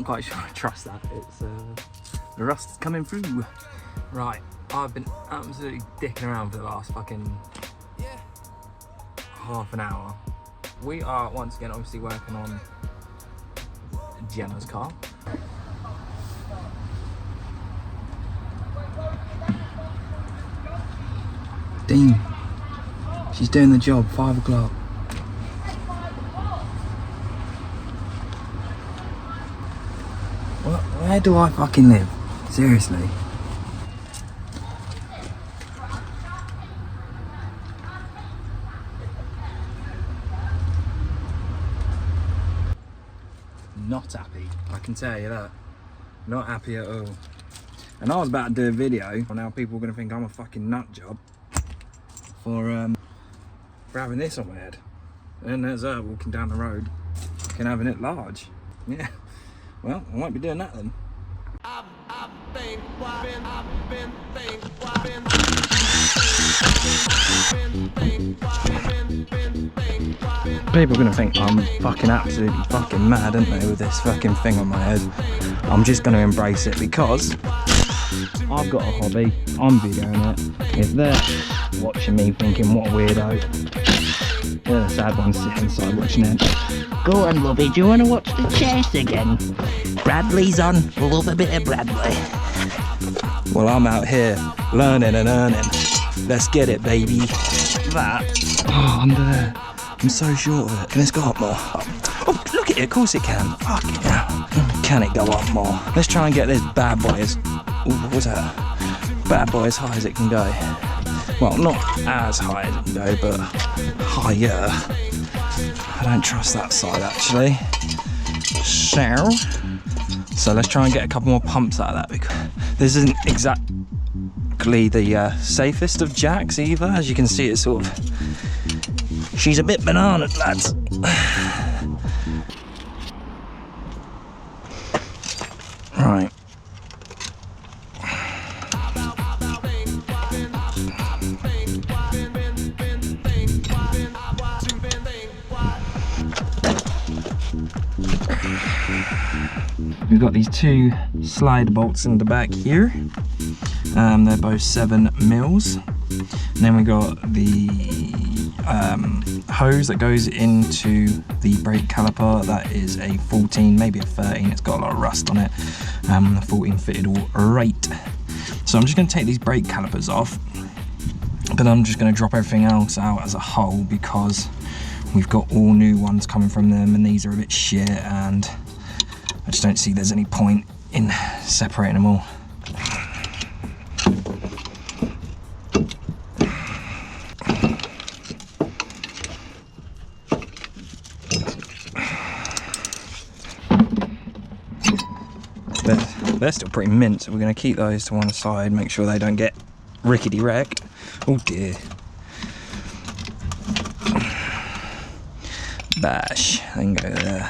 quite sure I trust that. It's the rust's coming through. Right, I've been absolutely dicking around for the last fucking half an hour. We are once again obviously working on Gemma's car. Dean, she's doing the job, 5 o'clock. Where do I fucking live? Seriously. Not happy, I can tell you that. Not happy at all. And I was about to do a video, now people are going to think I'm a fucking nut job for having this on my head. And there's her walking down the road and having it large. Yeah, well, I won't be doing that then. People are going to think I'm fucking absolutely fucking mad, aren't they, with this fucking thing on my head. I'm just going to embrace it because I've got a hobby, I'm videoing it. If they're watching me thinking what a weirdo, they're the sad ones sitting inside watching it. Go on, lovey, do you want to watch the chase again? Bradley's on, love a bit of Bradley. Well, I'm out here learning and earning. Let's get it, baby. That, oh, under there. I'm so short of it. Can this go up more? Oh, look at it, of course it can. Fuck yeah. Can it go up more? Let's try and get this bad boy as, ooh, what was that? Bad boy as high as it can go. Well, not as high as it can go, but higher. I don't trust that side actually. So let's try and get a couple more pumps out of that, because this isn't exactly the safest of jacks either. As you can see, it's sort of, she's a bit banana, lads. Right. We've got these two slide bolts in the back here. They're both 7 mils. And then we got the hose that goes into the brake caliper. That is a 14, maybe a 13. It's got a lot of rust on it. The 14 fitted all right. So I'm just going to take these brake calipers off, but I'm just going to drop everything else out as a whole because we've got all new ones coming from them, and these are a bit shit, and I just don't see there's any point in separating them all. They're still pretty mint, so we're going to keep those to one side, make sure they don't get rickety wrecked. Oh dear. Bash, I can go there.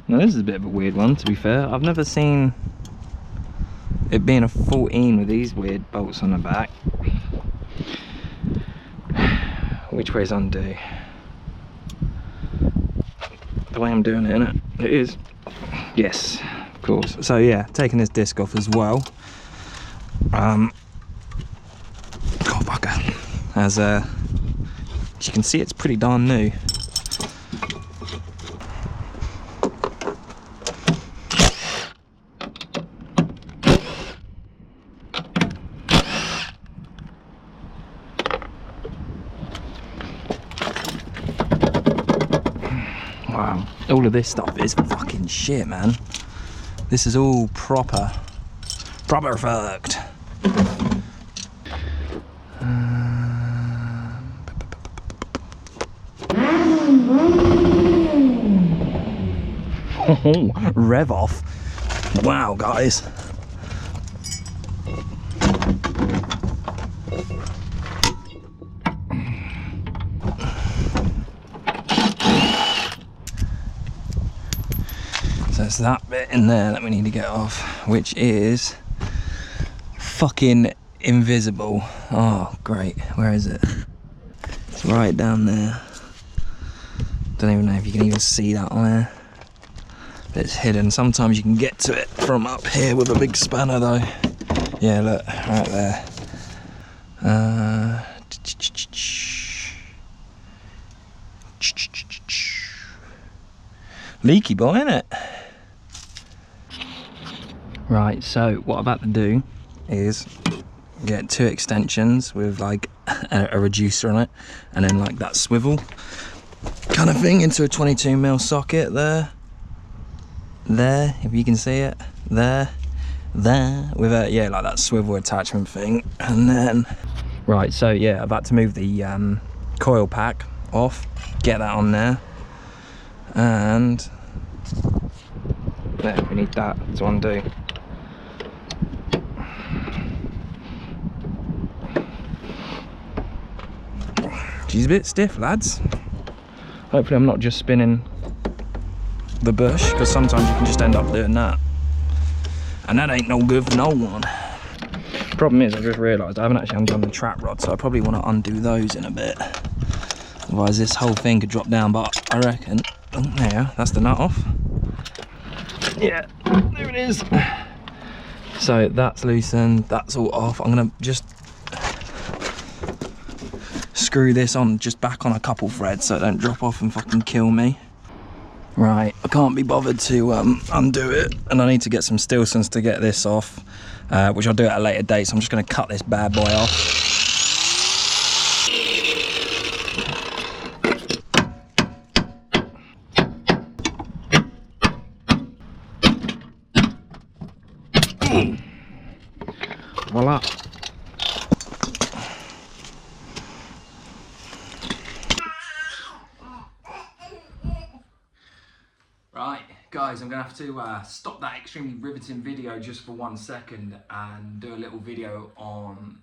Now this is a bit of a weird one, to be fair. I've never seen it being a 14 with these weird bolts on the back. Which way's undo? The way I'm doing it, innit? It is. Yes, of course. So yeah, taking this disc off as well. Oh bugger. As you can see, it's pretty darn new. Wow, all of this stuff is fucking shit, man. This is all proper fucked. Oh, rev off. Wow, guys. So it's that bit in there that we need to get off, which is fucking invisible. Oh, great. Where is it? It's right down there. Don't even know if you can even see that on there. It's hidden. Sometimes you can get to it from up here with a big spanner though. Yeah, look, right there. Leaky boy, innit? Right, so what I'm about to do is get 2 extensions with like a reducer on it, and then like that swivel kind of thing into a 22mm socket there, if you can see it, there, with a, yeah, like that swivel attachment thing. And then, right, so yeah, about to move the coil pack off, get that on there, and there, we need that to undo. She's a bit stiff, lads. Hopefully I'm not just spinning the bush, because sometimes you can just end up doing that, and that ain't no good for no one. Problem is, I just realised I haven't actually undone the trap rod, so I probably want to undo those in a bit. Otherwise this whole thing could drop down, but I reckon, oh, there, that's the nut off. Yeah, there it is. So that's loosened, that's all off. I'm gonna just screw this on, just back on a couple threads so it don't drop off and fucking kill me. Right, I can't be bothered to undo it, and I need to get some Stilsons to get this off, which I'll do at a later date, so I'm just going to cut this bad boy off. Voila. Right, guys, I'm going to have to stop that extremely riveting video just for 1 second and do a little video on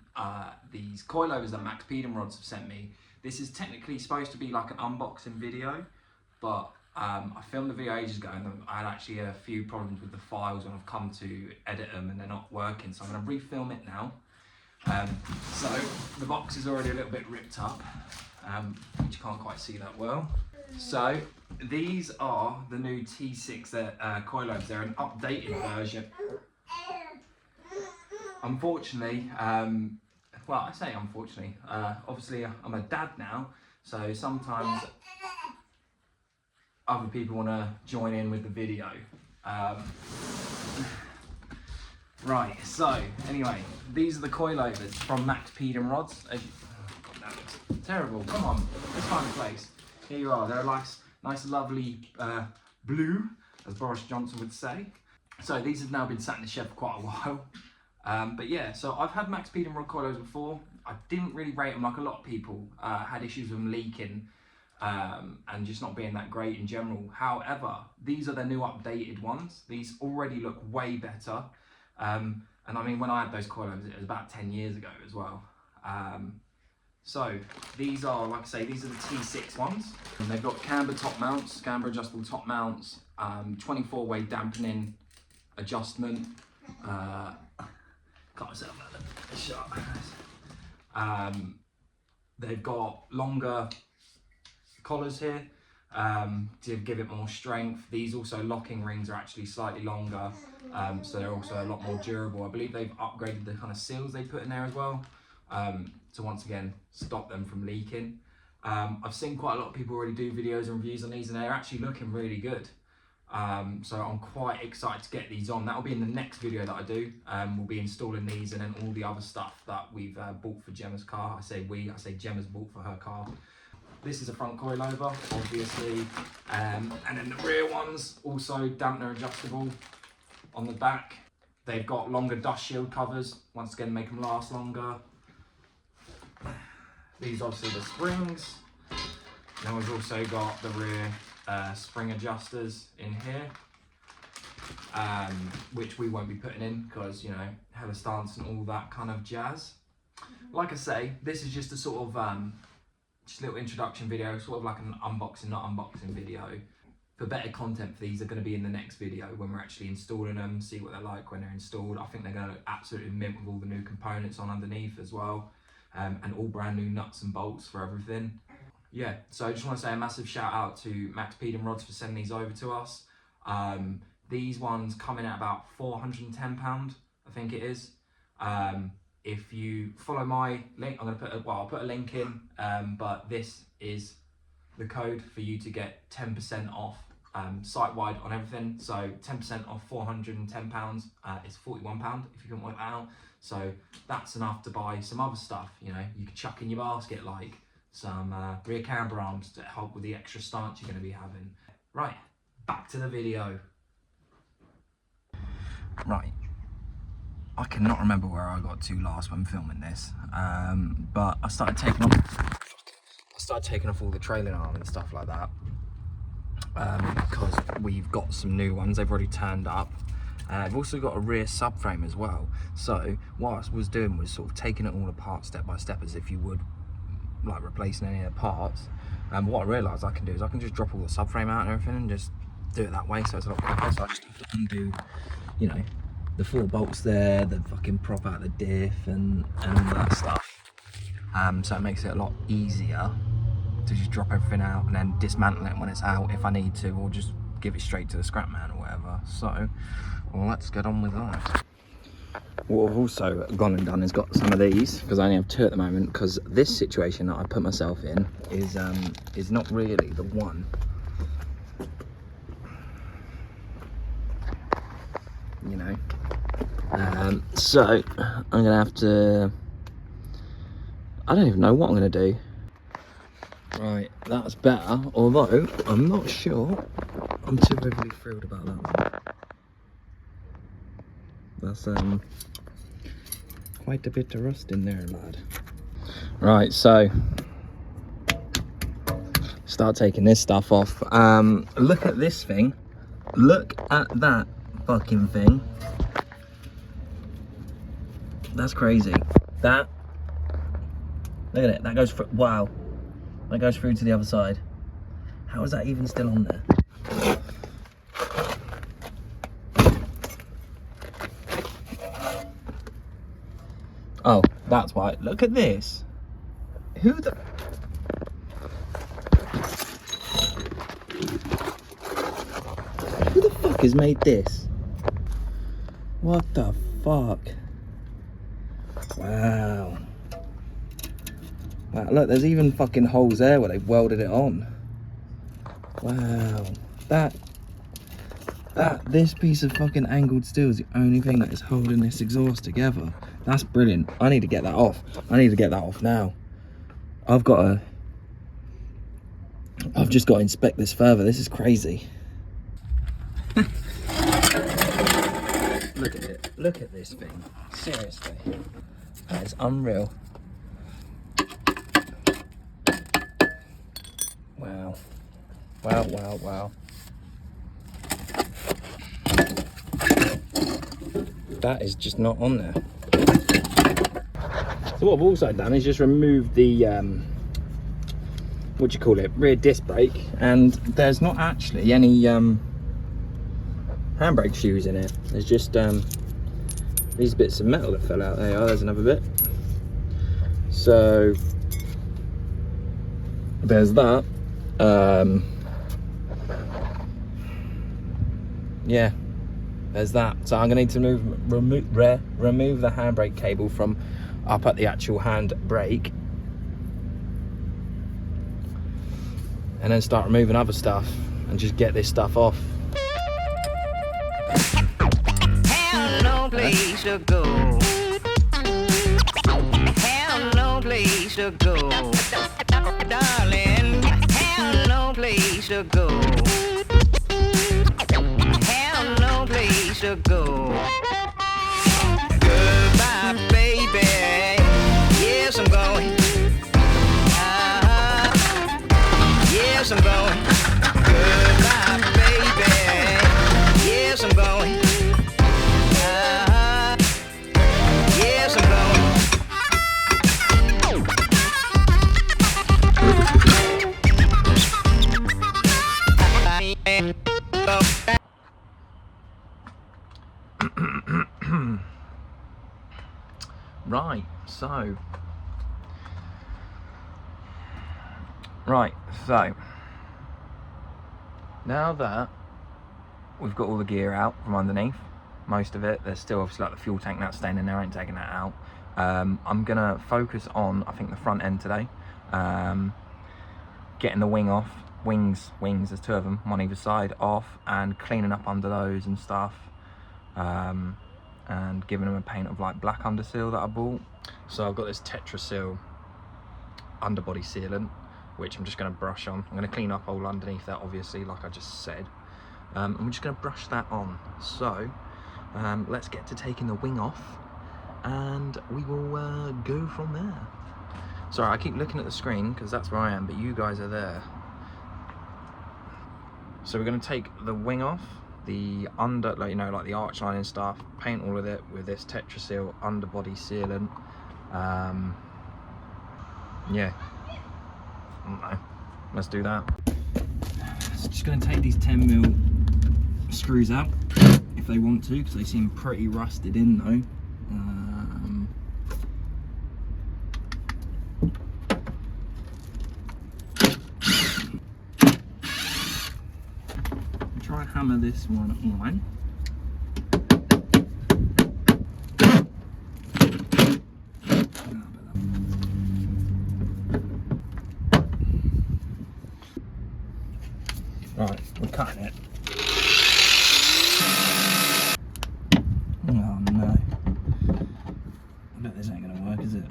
these coilovers that Max Pedum Rods have sent me. This is technically supposed to be like an unboxing video, but I filmed the video ages ago and I had actually a few problems with the files when I've come to edit them and they're not working, so I'm going to refilm it now. So the box is already a little bit ripped up, which you can't quite see that well. So these are the new T6 coilovers. They're an updated version. Unfortunately, well, I say unfortunately, obviously I'm a dad now, so sometimes other people want to join in with the video. Right, so anyway, these are the coilovers from Max Pedum Rods. Oh, God, that looks terrible. Come on, let's find a place. Here you are. They're a nice lovely blue, as Boris Johnson would say. So these have now been sat in the shed for quite a while. But yeah, so I've had Max Pedum Rod coilovers before. I didn't really rate them like a lot of people. Had issues with them leaking and just not being that great in general. However, these are the new updated ones. These already look way better. And I mean, when I had those coilovers, it was about 10 years ago as well. So these are, like I say, these are the T6 ones. And they've got camber top mounts, camber adjustable top mounts, 24-way dampening adjustment. Cut myself out of the shot. They've got longer collars here to give it more strength. These also locking rings are actually slightly longer, so they're also a lot more durable. I believe they've upgraded the kind of seals they put in there as well, to once again stop them from leaking. I've seen quite a lot of people already do videos and reviews on these, and they're actually looking really good. So I'm quite excited to get these on. That'll be in the next video that I do. We'll be installing these and then all the other stuff that we've bought for Gemma's car. I say Gemma's bought for her car. This is a front coilover, obviously, and then the rear ones also dampener adjustable on the back. They've got longer dust shield covers, once again make them last longer. These obviously the springs. Then we've also got the rear spring adjusters in here, which we won't be putting in because, you know, hella stance and all that kind of jazz. Like I say, this is just a sort of just a little introduction video, sort of like an unboxing, not unboxing video. For better content for these are going to be in the next video when we're actually installing them, see what they're like when they're installed. I think they're going to look absolutely mint with all the new components on underneath as well, and all brand new nuts and bolts for everything. Yeah, so I just want to say a massive shout out to Max Pedum Rods for sending these over to us. These ones come in at about £410, I think it is. If you follow my link, I'm gonna I'll put a link in, but this is the code for you to get 10% off site-wide on everything. So 10% off £410 is £41 if you can work that out. So that's enough to buy some other stuff, you know, you could chuck in your basket, like some rear camber arms to help with the extra stance you're going to be having. Right, back to the video. Right, I cannot remember where I got to last when filming this, but I started taking off all the trailing arm and stuff like that, because we've got some new ones. They've already turned up. I've also got a rear subframe as well. So what I was doing was sort of taking it all apart step by step, as if you would like replacing any of the parts. And what I realised I can do is I can just drop all the subframe out and everything and just do it that way, so it's a lot quicker. So I just have to undo, you know, the 4 bolts there, the fucking prop out the diff and all that stuff. So it makes it a lot easier to just drop everything out and then dismantle it when it's out if I need to, or just give it straight to the scrap man or whatever. So, well, let's get on with that. What I've also gone and done is got some of these, because I only have 2 at the moment, because this situation that I put myself in is not really the one. You know, so I'm gonna have to, I don't even know what I'm gonna do. Right, that's better, although I'm not sure I'm too overly thrilled about that one. That's quite a bit of rust in there, lad. Right, so start taking this stuff off. Look at this thing. Look at that fucking thing. That's crazy. That, look at it, that goes through, wow. That goes through to the other side. How is that even still on there? Oh, that's why. Look at this. Who the fuck has made this? What the fuck? Wow. Wow, look, there's even fucking holes there where they've welded it on. Wow. This piece of fucking angled steel is the only thing that is holding this exhaust together. That's brilliant. I need to get that off. I need to get that off now. I've just got to inspect this further. This is crazy. Look at it. Look at this thing. Seriously. That is unreal. Wow. Wow, wow, wow. That is just not on there. So what I've also done is just remove the what do you call it, rear disc brake, and there's not actually any handbrake shoes in it. There's just these bits of metal that fell out. There you are, there's another bit. So there's that. Yeah, there's that. So I'm gonna need to remove the handbrake cable from up at the actual handbrake, and then start removing other stuff and just get this stuff off. Have no place to go. Have no place to go. Darling, have no place to go. Have no place to go. Goodbye, baby. Yes, I'm going. Yes, I'm going. Goodbye, baby. Yes, I'm going. Yes, I'm going. Right, so now that we've got all the gear out from underneath, most of it. There's still obviously like the fuel tank that's staying in there, I ain't taking that out. I'm gonna focus on, I think, the front end today. Getting the wing off, wings, there's 2 of them, one either side, off, and cleaning up under those and stuff. And giving them a paint of like black underseal that I bought. So I've got this Tetrasil underbody sealant, which I'm just going to brush on. I'm going to clean up all underneath that, obviously, like I just said. I'm just going to brush that on. So let's get to taking the wing off, and we will go from there. Sorry, I keep looking at the screen because that's where I am, but you guys are there. So we're going to take the wing off, the under, like, you know, like the arch line and stuff, paint all of it with this Tetrasil underbody sealant. Yeah, I don't know. Let's do that. So just going to take these 10mm screws out if they want to, because they seem pretty rusted in though. Try and hammer this one on. Right, we're cutting it. Oh no. I bet this ain't gonna work, is it?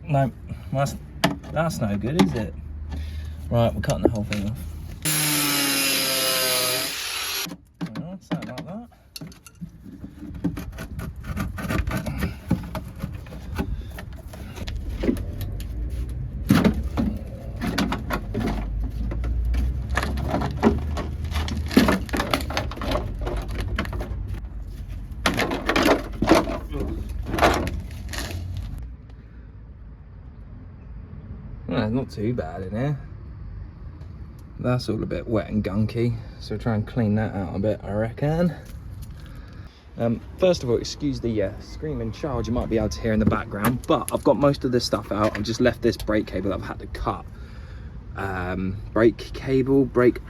No, that's no good, is it? Right, we're cutting the whole thing off. Something like that. Well, not too bad in here. That's all a bit wet and gunky, so try and clean that out a bit, I reckon. First of all, excuse the screaming child you might be able to hear in the background, but I've got most of this stuff out. I've just left this brake cable that I've had to cut. Brake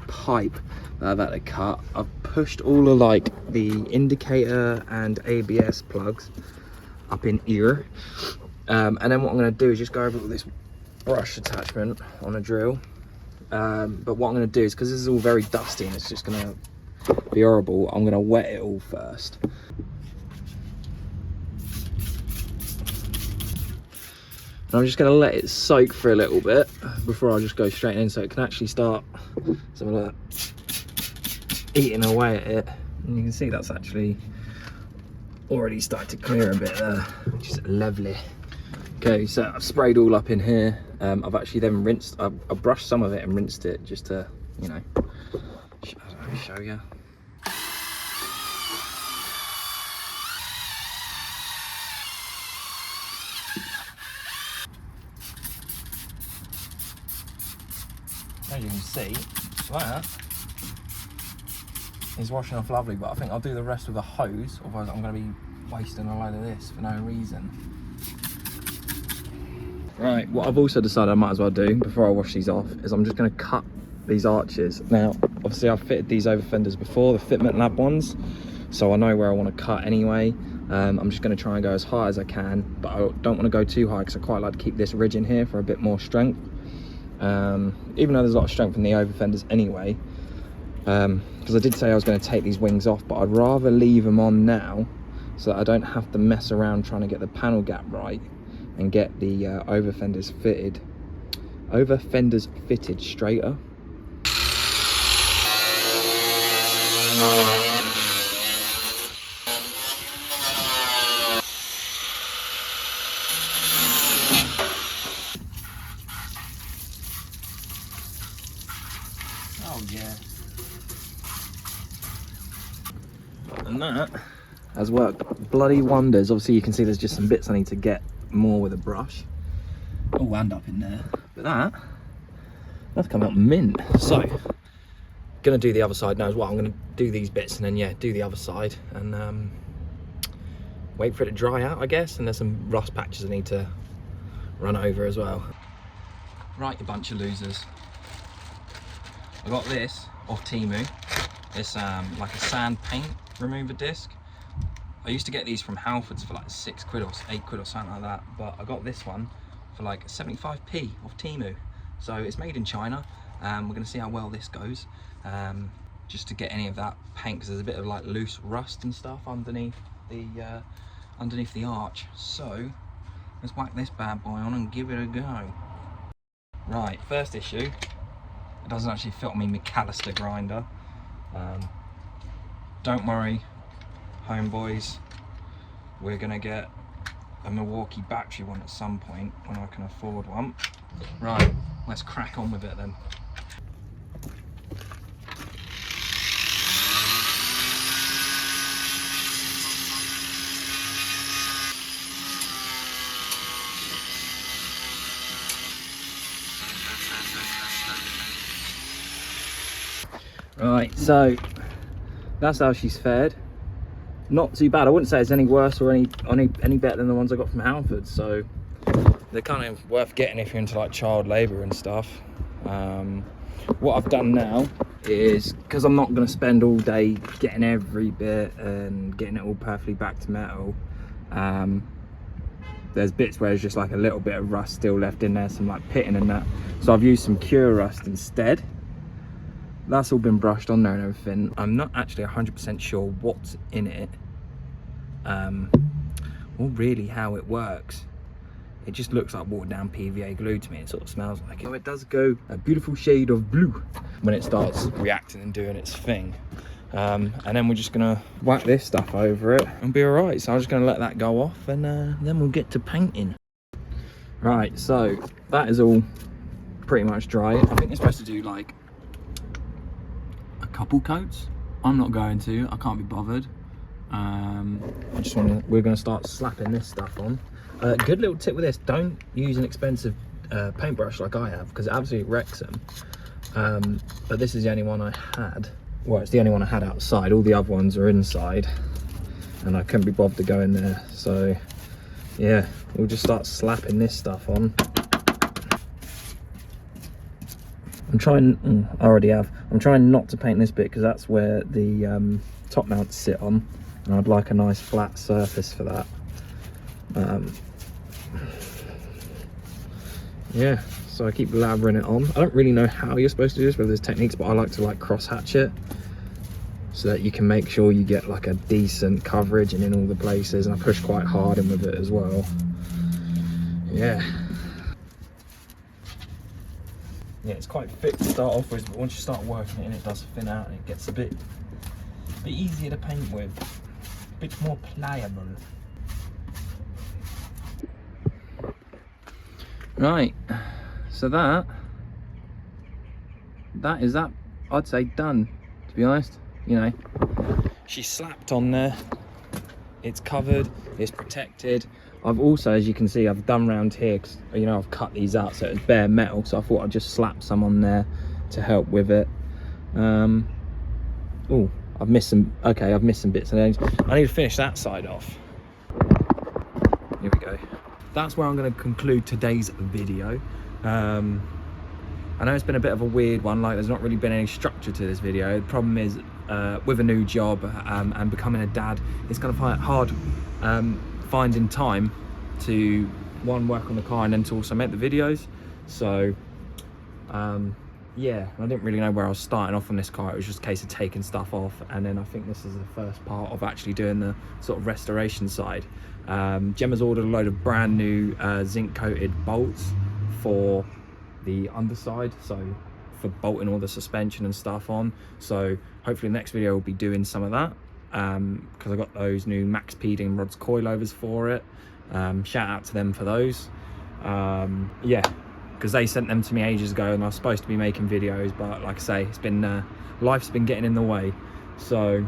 pipe that I've had to cut. I've pushed all of like the indicator and ABS plugs up in here. And then what I'm going to do is just go over with this brush attachment on a drill. But what I'm going to do is, because this is all very dusty and it's just going to be horrible, I'm going to wet it all first. And I'm just going to let it soak for a little bit before I just go straight in, so it can actually start some of that eating away at it. And you can see that's actually already started to clear a bit there, which is lovely. Okay, so I've sprayed all up in here. I've actually then rinsed, I brushed some of it and rinsed it just to, you know, show you. As you can see, that is washing off lovely, but I think I'll do the rest with a hose, otherwise I'm going to be wasting a load of this for no reason. Right, what I've also decided I might as well do before I wash these off is I'm just going to cut these arches. Now, obviously I've fitted these over fenders before, the Fitment Lab ones, so I know where I want to cut anyway. I'm just going to try and go as high as I can, but I don't want to go too high because I quite like to keep this ridge in here for a bit more strength. Even though there's a lot of strength in the over fenders anyway, because I did say I was going to take these wings off, but I'd rather leave them on now so that I don't have to mess around trying to get the panel gap right and get the over fenders fitted straighter. Oh yeah. And that has worked bloody wonders. Obviously you can see there's just some bits I need to get more with a brush. Oh, and up in there. But that's come out mint. So gonna do the other side now as well. I'm gonna do these bits and then yeah, do the other side and wait for it to dry out, I guess. And there's some rust patches I need to run over as well. Right, you bunch of losers. I got this off Temu. It's like a sand paint remover disc. I used to get these from Halfords for like 6 quid or 8 quid or something like that, but I got this one for like 75p off Temu. So it's made in China. We're gonna see how well this goes. Just to get any of that paint, because there's a bit of like loose rust and stuff underneath the arch. So let's whack this bad boy on and give it a go. Right, first issue. It doesn't actually fit on me McAllister grinder. Don't worry, homeboys. We're gonna get a Milwaukee battery one at some point when I can afford one. Right, let's crack on with it then. Right, so that's how she's fared. Not too bad. I wouldn't say it's any worse or any better than the ones I got from Halfords. So they're kind of worth getting if you're into like child labour and stuff. What I've done now is, because I'm not going to spend all day getting every bit and getting it all perfectly back to metal. There's bits where there's just like a little bit of rust still left in there, some like pitting and that. So I've used some Cure Rust instead. That's all been brushed on there and everything. I'm not actually 100% sure what's in it, or really how it works. It just looks like watered down PVA glue to me. It sort of smells like it. So it does go a beautiful shade of blue when it starts reacting and doing its thing. And then we're just gonna whack this stuff over it and be all right. So I'm just gonna let that go off, and then we'll get to painting. Right, so that is all pretty much dry. I think you're supposed to do like couple coats. I'm not going to. I can't be bothered. We're going to start slapping this stuff on. Good little tip with this: don't use an expensive paintbrush like I have, because it absolutely wrecks them. But this is the only one I had. Well, it's the only one I had outside. All the other ones are inside, and I couldn't be bothered to go in there. So yeah, we'll just start slapping this stuff on. I'm trying, I already have. I'm trying not to paint this bit because that's where the top mounts sit on, and I'd like a nice flat surface for that. Yeah, so I keep lathering it on. I don't really know how you're supposed to do this, whether there's techniques, but I like to like cross hatch it so that you can make sure you get like a decent coverage and in all the places, and I push quite hard in with it as well. Yeah. Yeah, it's quite thick to start off with, but once you start working it in, it does thin out and it gets a bit easier to paint with, a bit more pliable. Right, so that is that, I'd say, done, to be honest. You know, she's slapped on there, it's covered, it's protected. I've also, as you can see, I've done round here, cause, you know, I've cut these out so it's bare metal, so I thought I'd just slap some on there to help with it. Oh, I've missed some, okay, I've missed some bits, and I need to finish that side off. Here we go. That's where I'm going to conclude today's video. I know it's been a bit of a weird one, like there's not really been any structure to this video. The problem is, with a new job and becoming a dad, it's going to find it hard finding time to, one, work on the car, and then to also make the videos. So yeah, I didn't really know where I was starting off on this car. It was just a case of taking stuff off, and then I think this is the first part of actually doing the sort of restoration side. Gemma's ordered a load of brand new zinc coated bolts for the underside, so for bolting all the suspension and stuff on. So hopefully the next video will be doing some of that, because I got those new Max Peding rods coilovers for it. Shout out to them for those. Yeah, because they sent them to me ages ago, and I was supposed to be making videos, but like I say, it's been life's been getting in the way. So